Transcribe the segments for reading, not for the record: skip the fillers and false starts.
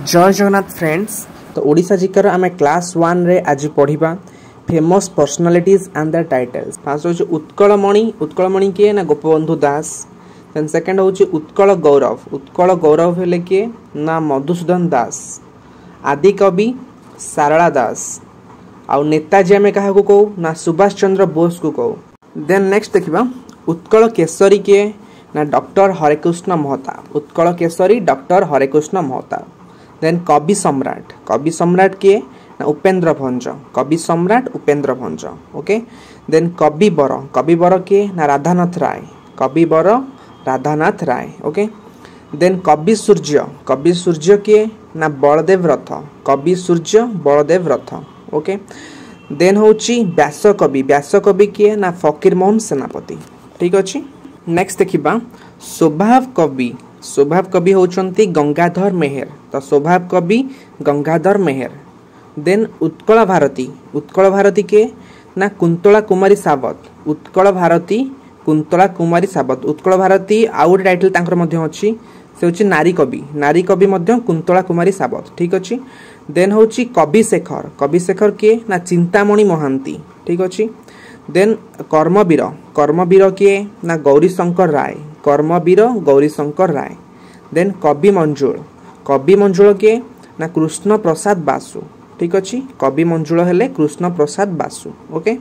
जय जगन्नाथ फ्रेंड्स। तो ओडिशा जिकर आम क्लास 1 रे आज पढ़ा famous personalities and the titles. Fast हूँ उत्कलमणि किए ना गोपबंधु दास। देन सेकेंड हूँ उत्कल गौरव हेले किए ना मधुसूदन दास। आदि कवि सारला दास। आउ नेताजी आम क्या कहू ना सुभाष चंद्र बोस को कहू। देन नेक्स्ट देखा उत्कल केसरी किए ना doctor Harekrushna Mahtab. Utkal Kesari doctor Harekrushna Mahtab. Then कवि सम्राट किए ना उपेंद्र भंज। कवि सम्राट उपेंद्र भंज। ओके। देन कवि बर किए ना राधानाथ राय। ओके। देन कवि सूर्य किए ना बलदेव रथ। ओके। देन होची व्यास कवि किए ना फकीर मोहन सेनापति। ठीक अच्छे। नेक्स्ट देखिबा स्वभाव कवि होचंती गंगाधर मेहर। तो स्वभाव कवि गंगाधर मेहर। देन उत्कल भारती के ना कुंतला कुमारी सावत। उत्कल भारती आउ टाइटल तांकर मध्य अछि से होची नारी कवि मध्य कुंतला कुमारी सावत। ठीक अछि। देन होची कवि शेखर के ना चिंतामणि महांती। ठीक अछि। देन कर्मवीर के ना गौरीशंकर राय। देन कवि मंजुल के ना कृष्ण प्रसाद बासु। ठीक अच्छे। कवि मंजुल हेले कृष्ण प्रसाद बासु। ओके।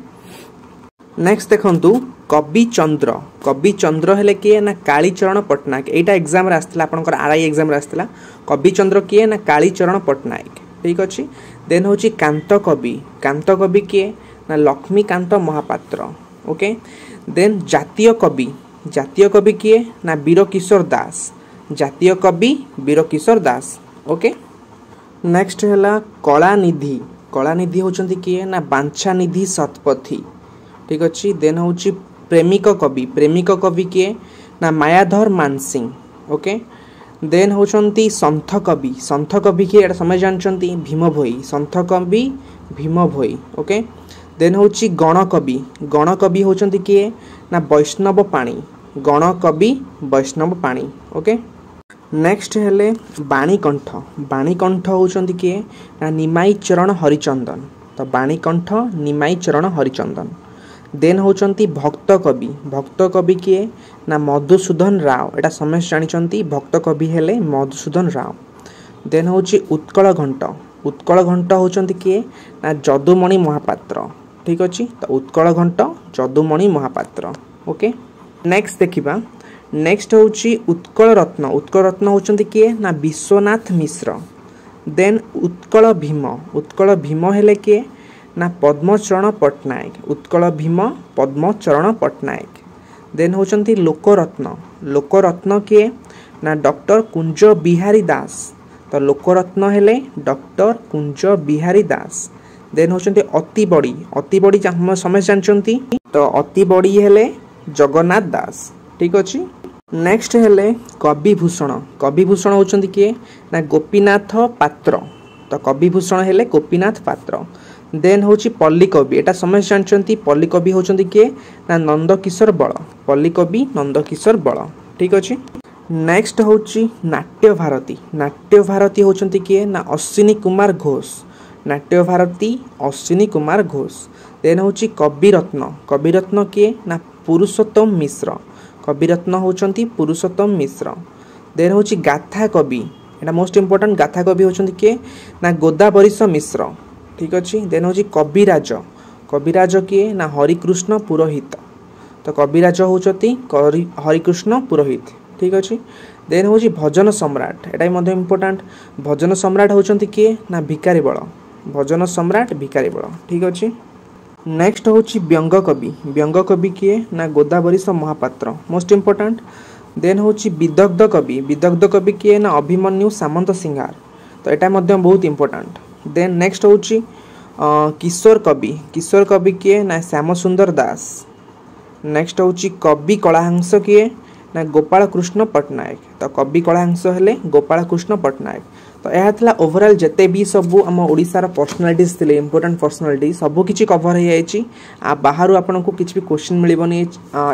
नेक्स्ट देखंतु कवि चंद्र हेले किए ना कालीचरण पट्टनायक। एटा एग्जाम रे आस्थिला आपनकर आरआई एग्जाम रे आस्थिला। कवि चंद्र किए ना कालीचरण पट्टनायक। ठीक अच्छे। देन होची कांत कवि किए ना लक्ष्मीकांत महापात्र। ओके। देन जातीय कवि किए ना वीर किशोर दास। ओके। नेक्स्ट हैला कलानिधि होचंती किए ना बांछानिधि शतपथी। ठीक अच्छे। देन होची प्रेमिक कवि किए ना मायाधर मानसिंह। ओके। देन होचंती संथ कवि किए एटा समझ जानचंती भीम भोई। ओके। देन होची गणकवि होचंती किए ना वैष्णव पाणी। ओके। नेक्स्ट हेले बाणीकंठ होचंती किए ना निमाई चरण हरिचंदन। तो बाणीकंठ निमाई चरण हरिचंदन। देन होचंती भक्त कवि किए ना मधुसूदन राव। एटा समस्त जानिचंती भक्त कवि हेले मधुसूदन राव। देन होची उत्कल घंट होचंती किए ना जदुमणि महापात्र। ठीक अच्छे। तो उत्कल घंट जदुमणि महापात्र। ओके। नेक्स्ट देखिबा नेक्स्ट होची उत्कल रत्न होचंती किए ना विश्वनाथ मिश्र। देन उत्कल भीम हेले किए ना पद्मचरण पट्टनायक। देन होचंती लोकरत्न किए ना डॉक्टर कुंज बिहारी दास। तो लोकरत्न हेले डॉक्टर कुंज बिहारी दास। देन होचंती अति बड़ी समझ जानचंती। तो अति बड़ी हेले जगन्नाथ दास। ठीक अच्छे। नेक्स्ट हेले कविभूषण होचंती किए ना गोपीनाथ पात्र। तो कविभूषण हेले गोपीनाथ पात्र। देन होची पल्ली कवि। एटा समझ जानचंती पल्ली कवि होचंती किए ना नंदकिशोर बळ। ठीक अच्छे। नेक्स्ट होची नाट्य भारती होचंती किए ना अश्विनी कुमार घोष। देन होची कविरत्न किए ना पुरुषोत्तम मिश्र। देन होची गाथा कवि। एटा मोस्ट इंपोर्टेंट गाथा कवि होचंती किए ना गोदावरीश मिश्र। ठीक अच्छे। देन होची कविराज किए ना हरिकृष्ण पुरोहित। तो कविराज होचंती हरिकृष्ण पुरोहित। ठीक अच्छे। देन होची भजन सम्राट। एटा मध्ये इंपोर्टेंट। भजन सम्राट होचंती किए ना भिकारी बळ। ठीक अच्छे। नेक्स्ट होची व्यंग कवि किए ना Godavarish Mahapatra. Most important. Then होची विदग्ध कवि किए ना अभिमन्यु सामंत सिंहार। तो एटा मध्ये बहुत इंपोर्टेंट। देन नेक्स्ट होची किशोर कवि किए ना श्याम सुंदर दास। नेक्स्ट होची कवि कलाहंस किए ना गोपाल कृष्ण पट्टनायक। तो कवि कलाहंस हेले गोपाल कृष्ण पट्टनायक। तो यह था ओवरऑल जिते भी सब आम ओडिशार पर्सनालिटीज थे इंपोर्टेंट पर्सनालिटी सब किसी कवर हो जाए बाहर आपन को किसी भी क्वेश्चन मिलबनी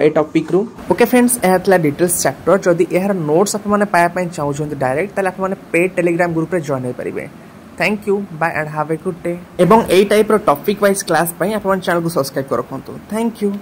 ए टॉपिक रू ओके फ्रेंड्स यह था डिटेल्स चैप्टर जदि यार नोट्स आपने पाइबा चाहते डायरेक्ट ताले आपने पेड टेलीग्राम ग्रुप रे जॉइन हो पारे thank you bye and have a good day एवं ए टाइप रो टॉपिक वाइज क्लास पई आपन चैनल को सब्सक्राइब कर रखंतु थैंक यू।